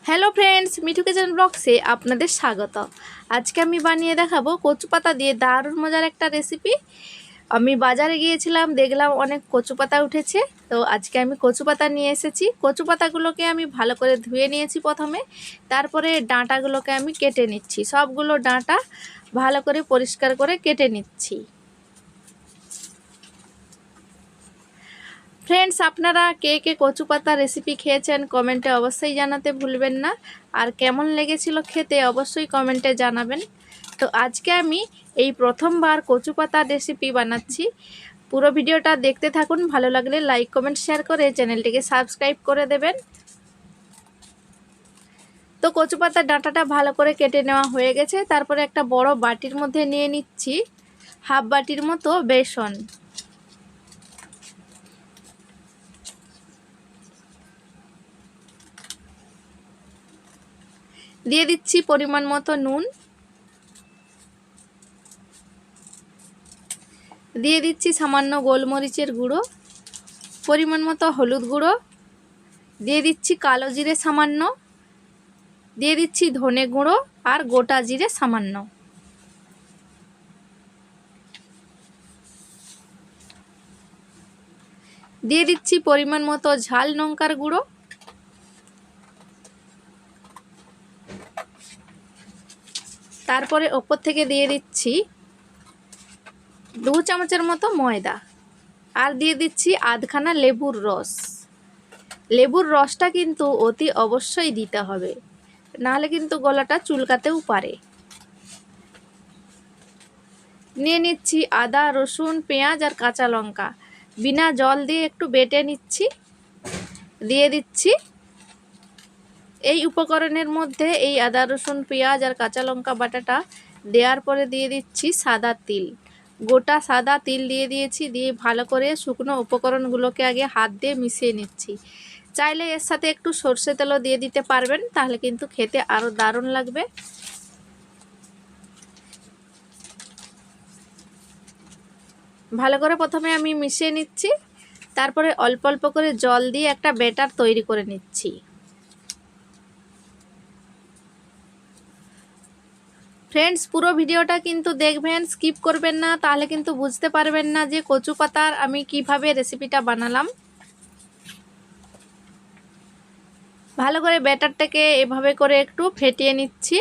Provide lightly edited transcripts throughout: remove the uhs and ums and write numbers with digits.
Hello friends, Mithu kitchen ব্লগসে আপনাদের স্বাগত। আজকে আমি বানিয়ে দেখাবো কচু পাতা দিয়ে দারুণ মজার একটা রেসিপি। আমি বাজারে গিয়েছিলাম, দেখলাম অনেক কচু পাতা উঠেছে, তো আজকে আমি কচু পাতা নিয়ে এসেছি। কচু পাতাগুলোকে আমি ভালো করে ধুয়ে নিয়েছি প্রথমে, তারপরে ডাঁটাগুলোকে আমি কেটে নিচ্ছি। সবগুলো ডাঁটা ভালো করে পরিষ্কার করে কেটে নিচ্ছি। ফ্রেন্ডস, আপনারা কে কে কচু পাতা রেসিপি খেয়েছেন কমেন্টে অবশ্যই জানাতে ভুলবেন না, আর কেমন লেগেছিল খেতে অবশ্যই কমেন্টে জানাবেন। তো আজকে আমি এই প্রথমবার কচু পাতা রেসিপি বানাচ্ছি। পুরো ভিডিওটা দেখতে থাকুন, ভালো লাগলে লাইক কমেন্ট শেয়ার করে চ্যানেলটিকে সাবস্ক্রাইব করে দেবেন। তো কচু পাতার ডাঁটাটা ভালো করে কেটে নেওয়া হয়ে গেছে। তারপরে একটা বড় বাটির মধ্যে নিয়ে নিচ্ছি হাফ বাটির মতো বেসন। দিয়ে দিচ্ছি পরিমাণ মতো নুন, দিয়ে দিচ্ছি সামান্য গোলমরিচের গুঁড়ো, পরিমাণ মতো হলুদ গুঁড়ো, দিয়ে দিচ্ছি কালো জিরে সামান্য, দিয়ে দিচ্ছি ধনে গুঁড়ো আর গোটা জিরে সামান্য। দিয়ে দিচ্ছি পরিমাণ মতো ঝাল লঙ্কার গুঁড়ো, তারপরে ওপর থেকে দিয়ে দিচ্ছি 2 চামচের মতো ময়দা, আর দিয়ে দিচ্ছি আধখানা লেবুর রস। লেবুর রসটা কিন্তু অতি অবশ্যই দিতে হবে, নাহলে কিন্তু গলাটা চুলকাতেও পারে। নিয়ে নিচ্ছি আদা, রসুন, পেঁয়াজ আর কাঁচা লঙ্কা, বিনা জল দিয়ে একটু বেটে নিচ্ছি। দিয়ে দিচ্ছি এই উপকরণের মধ্যে এই আদা, রসুন, পেঁয়াজ আর কাঁচা লঙ্কা বাটাটা দেওয়ার পরে দিয়ে দিচ্ছি সাদা তিল, গোটা সাদা তিল দিয়ে দিয়েছি। দিয়ে ভালো করে শুকনো উপকরণগুলোকে আগে হাত দিয়ে মিশিয়ে নিচ্ছি। চাইলে এর সাথে একটু সর্ষে তেলও দিয়ে দিতে পারবেন, তাহলে কিন্তু খেতে আরও দারুণ লাগবে। ভালো করে প্রথমে আমি মিশিয়ে নিচ্ছি, তারপরে অল্প অল্প করে জল দিয়ে একটা ব্যাটার তৈরি করে নিচ্ছি। ফ্রেন্ডস, পুরো ভিডিওটা কিন্তু দেখবেন, স্কিপ করবেন না, তাহলে কিন্তু বুঝতে পারবেন না যে কচু পাতার আমি কিভাবে রেসিপিটা বানালাম। ভালো করে ব্যাটারটাকে এভাবে করে একটু ফেটিয়ে নিচ্ছি।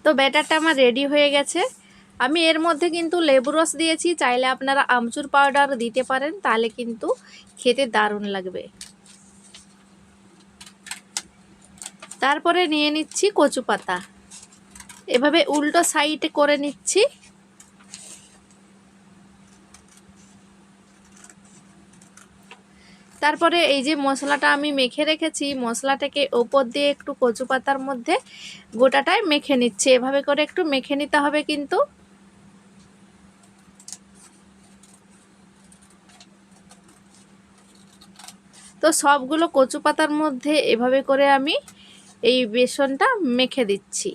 তো ব্যাটারটা আমার রেডি হয়ে গেছে। আমি এর মধ্যে কিন্তু লেবু রস দিয়েছি, চাইলে আপনারা আমচুর পাউডার দিতে পারেন, তাহলে কিন্তু খেতে দারুণ লাগবে। তারপরে নিয়ে নিচ্ছি কচু পাতা, এভাবে উল্টো সাইডে করে নিচ্ছি। তারপরে এই যে মশলাটা আমি মেখে রেখেছি, মশলাটাকে ওপর দিয়ে একটু কচু পাতার মধ্যে গোটাটায় মেখে নিচ্ছি। এভাবে করে একটু মেখে নিতে হবে কিন্তু। তো সবগুলো কচু পাতার মধ্যে এভাবে করে আমি এই বেসনটা মেখে দিচ্ছি।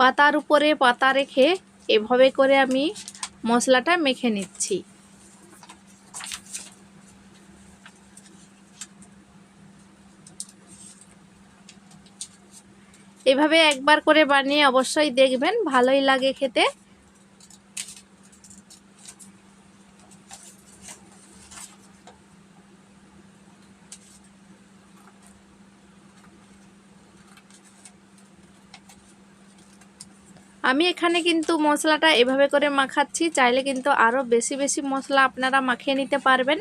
পাতার উপরে পাতা রেখে এভাবে করে আমি মশলাটা মেখে নিচ্ছি। এভাবে একবার করে বানিয়ে অবশ্যই দেখবেন, ভালোই লাগে খেতে। আমি এখানে কিন্তু মশলাটা এভাবে করে মাখাচ্ছি, চাইলে কিন্তু আরও বেশি বেশি মশলা আপনারা মাখিয়ে নিতে পারবেন।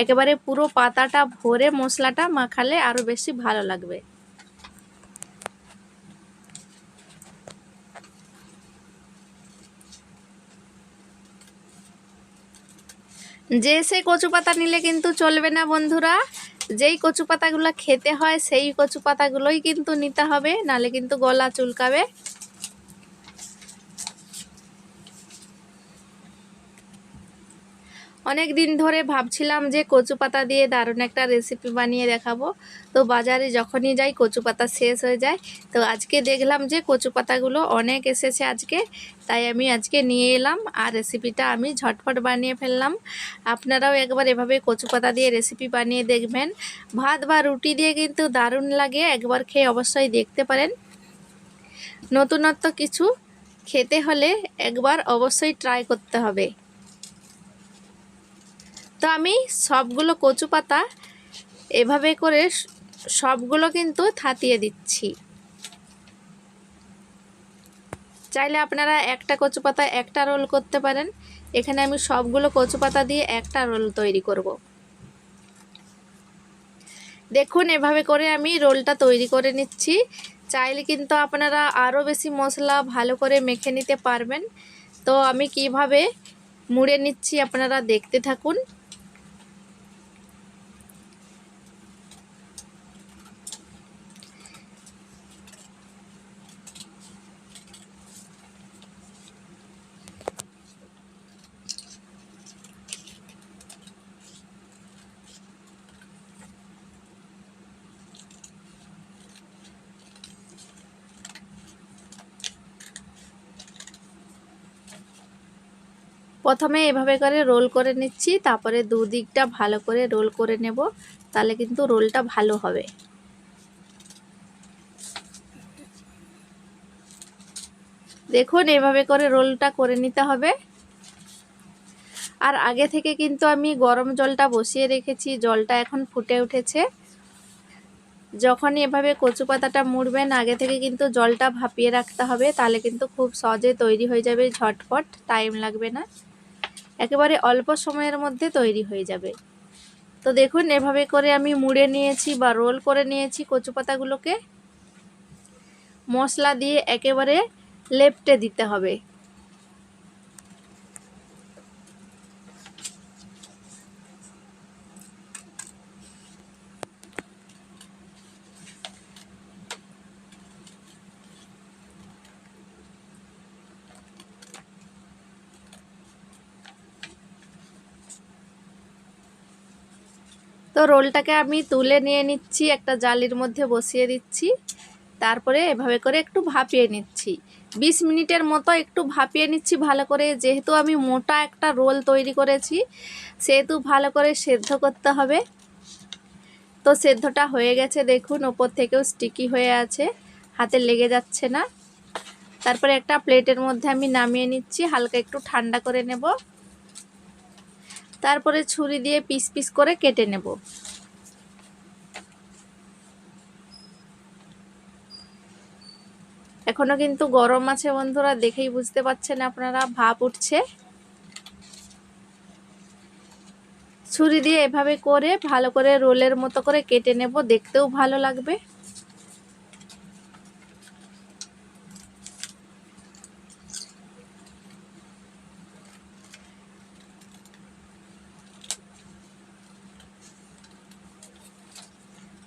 একেবারে পুরো পাতাটা ভরে মশলাটা মাখালে আরও বেশি ভালো লাগবে। যে সেই কচু পাতা নিলে কিন্তু চলবে না বন্ধুরা, যেই কচু পাতাগুলো খেতে হয় সেই কচু পাতাগুলোই কিন্তু নিতে হবে, নালে কিন্তু গলা চুলকাবে। অনেক দিন ধরে ভাবছিলাম যে কচু পাতা দিয়ে দারুণ একটা রেসিপি বানিয়ে দেখাবো, তো বাজারে যখনই যাই কচু পাতা শেষ হয়ে যায়। তো আজকে দেখলাম যে কচু পাতাগুলো অনেক এসেছে আজকে, তাই আমি আজকে নিয়ে এলাম আর রেসিপিটা আমি ঝটপট বানিয়ে ফেললাম। আপনারাও একবার এভাবে কচু পাতা দিয়ে রেসিপি বানিয়ে দেখবেন, ভাত বা রুটি দিয়ে কিন্তু দারুণ লাগে। একবার খেয়ে অবশ্যই দেখতে পারেন। নতুনত্ব কিছু খেতে হলে একবার অবশ্যই ট্রাই করতে হবে। তো আমি সবগুলো কচু পাতা এভাবে করে সবগুলো কিন্তু থাতিয়ে দিচ্ছি। চাইলে আপনারা একটা কচু পাতা একটা রোল করতে পারেন। এখানে আমি সবগুলো কচু পাতা দিয়ে একটা রোল তৈরি করব। দেখুন এভাবে করে আমি রোলটা তৈরি করে নিচ্ছি। চাইলে কিন্তু আপনারা আরও বেশি মশলা ভালো করে মেখে নিতে পারবেন। তো আমি কিভাবে মুড়ে নিচ্ছি আপনারা দেখতে থাকুন। প্রথমে এভাবে করে রোল করে নিচ্ছি, তারপরে দুদিকটা ভালো করে রোল করে নেব, তাহলে কিন্তু রোলটা ভালো হবে। দেখুন এভাবে করে রোলটা করে নিতে হবে। আর আগে থেকে কিন্তু আমি গরম জলটা বসিয়ে রেখেছি, জলটা এখন ফুটে উঠেছে। যখনই এভাবে কচু পাতাটা মুড়বেন আগে থেকে কিন্তু জলটা ভাপিয়ে রাখতে হবে, তাহলে কিন্তু খুব সহজে তৈরি হয়ে যাবে, ঝটপট, টাইম লাগবে না, একেবারে অল্প সময়ের মধ্যে তৈরি হয়ে যাবে। তো দেখুন এভাবে করে আমি মুড়ে নিয়েছি বা রোল করে নিয়েছি কচু পাতাগুলোকে। মশলা দিয়ে একেবারে লেপ্টে দিতে হবে। তো রোলটাকে আমি তুলে নিয়ে নিচ্ছি, একটা জালির মধ্যে বসিয়ে দিচ্ছি। তারপরে এভাবে করে একটু ভাপিয়ে নিচ্ছি, 20 মিনিটের মতো একটু ভাপিয়ে নিচ্ছি ভালো করে। যেহেতু আমি মোটা একটা রোল তৈরি করেছি সেহেতু ভালো করে সেদ্ধ করতে হবে। তো সেদ্ধটা হয়ে গেছে, দেখুন ওপর থেকেও স্টিকি হয়ে আছে, হাতে লেগে যাচ্ছে না। তারপরে একটা প্লেটের মধ্যে আমি নামিয়ে নিচ্ছি, হালকা একটু ঠান্ডা করে নেব। তারপরে ছুরি দিয়ে পিস পিস করে কেটে নেব। এখনো কিন্তু গরম আছে বন্ধুরা, দেখেই বুঝতে পারছেন আপনারা, ভাপ উঠছে। ছুরি দিয়ে এভাবে করে ভালো করে রোলের মতো করে কেটে নেব, দেখতেও ভালো লাগবে।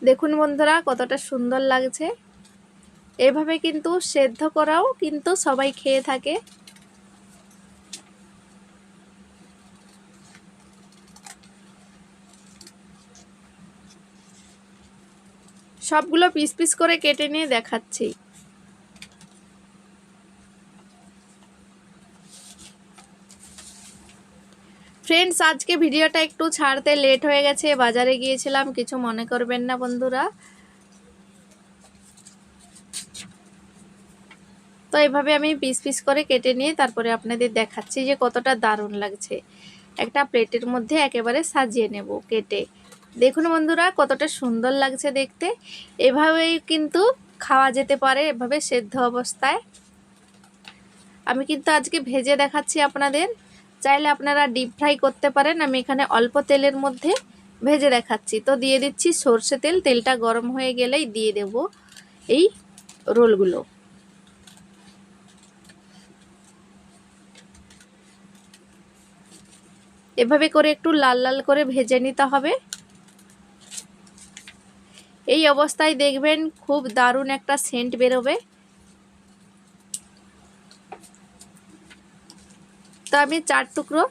দেখুন বন্ধুরা কতটা সুন্দর লাগছে। এভাবে কিন্তু সেদ্ধ করাও কিন্তু সবাই খেয়ে থাকে। সবগুলো পিস পিস করে কেটে নিয়ে দেখাচ্ছি। ফ্রেন্ডস আজকে ভিডিওটা একটু ছাড়তে লেট হয়ে গেছে, বাজারে গিয়েছিলাম, কিছু মনে করবেন না বন্ধুরা। তো এভাবে আমি পিস পিস করে কেটে নিয়ে তারপরে আপনাদের দেখাচ্ছি যে কতটা দারুণ লাগছে। একটা প্লেটের মধ্যে একেবারে সাজিয়ে নেব কেটে। দেখুন বন্ধুরা কতটা সুন্দর লাগছে দেখতে। এভাবেই কিন্তু খাওয়া যেতে পারে, এভাবে সেদ্ধ অবস্থায়। আমি কিন্তু আজকে ভেজে দেখাচ্ছি আপনাদের, চাইলে আপনারা ডিপ ফ্রাই করতে পারেন। আমি এখানে অল্প তেলের মধ্যে ভেজে দেখাচ্ছি। তো দিয়ে দিচ্ছি সর্ষে তেল, তেলটা গরম হয়ে গেলেই দিয়ে দেব এই রোলগুলো। এভাবে করে একটু লাল লাল করে ভেজে নিতে হবে। এই অবস্থায় দেখবেন খুব দারুণ একটা সেন্ট বেরোবে। তো আমি 4 টুকরো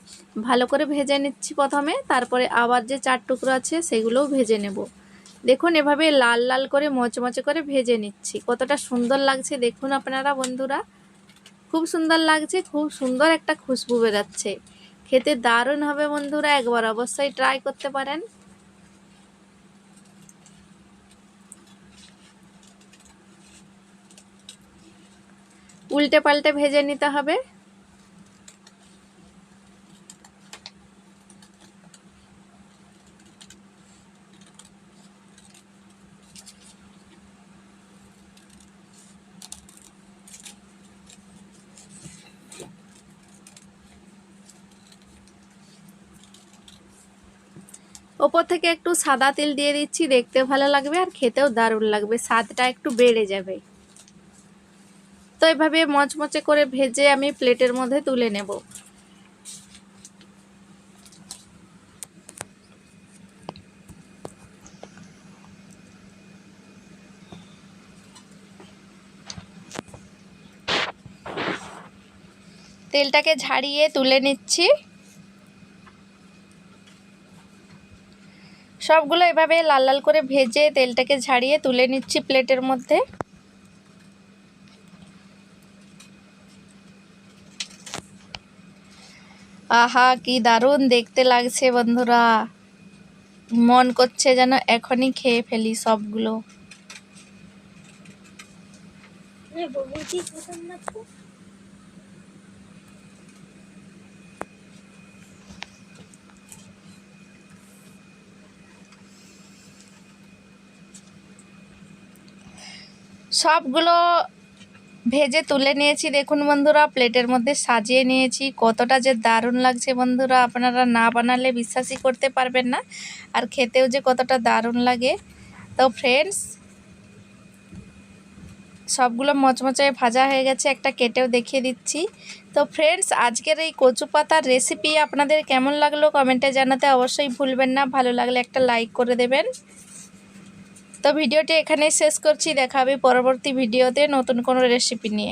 ভালো করে ভেজে নিচ্ছি প্রথমে, তারপরে আবার যে 4 টুকরো আছে সেগুলোও ভেজে নেব। দেখুন এভাবে লাল লাল করে মচমচে করে ভেজে নিচ্ছি। কতটা সুন্দর লাগছে দেখুন আপনারা বন্ধুরা, খুব সুন্দর লাগছে, খুব সুন্দর একটা খুশবু বেরাচ্ছে। খেতে দারুণ হবে বন্ধুরা, একবার অবশ্যই ট্রাই করতে পারেন। উল্টে পাল্টে ভেজে নিতে হবে। ওপর থেকে একটু সাদা তেল দিয়ে দিচ্ছি, দেখতে ভালো লাগবে আর খেতেও দারুণ লাগবে, স্বাদটা একটু বেড়ে যাবে। তো এভাবে মচমচে করে ভেজে আমি প্লেটের মধ্যে তুলে নেব। তেলটাকে ঝাড়িয়ে তুলে নিচ্ছি। সবগুলো এভাবে লাল লাল করে ভেজে তেলটাকে ঝাড়িয়ে তুলে নিচ্ছি প্লেটের মধ্যে। আহা কি দারুণ দেখতে লাগছে বন্ধুরা, মন করছে যেন এখনই খেয়ে ফেলি সবগুলো। সবগুলো ভেজে তুলে নিয়েছি দেখুন বন্ধুরা, প্লেটের মধ্যে সাজিয়ে নিয়েছি। কতটা যে দারুণ লাগছে বন্ধুরা, আপনারা না বানালে বিশ্বাসই করতে পারবেন না, আর খেতেও যে কতটা দারুণ লাগে। তো ফ্রেন্ডস সবগুলো মচমচে ভাজা হয়ে গেছে, একটা কেটেও দেখিয়ে দিচ্ছি। তো ফ্রেন্ডস আজকের এই কচু পাতার রেসিপি আপনাদের কেমন লাগলো কমেন্টে জানাতে অবশ্যই ভুলবেন না, ভালো লাগলে একটা লাইক করে দেবেন। তো ভিডিওটি এখানেই শেষ করছি, দেখা হবে পরবর্তী ভিডিওতে নতুন কোনো রেসিপি নিয়ে।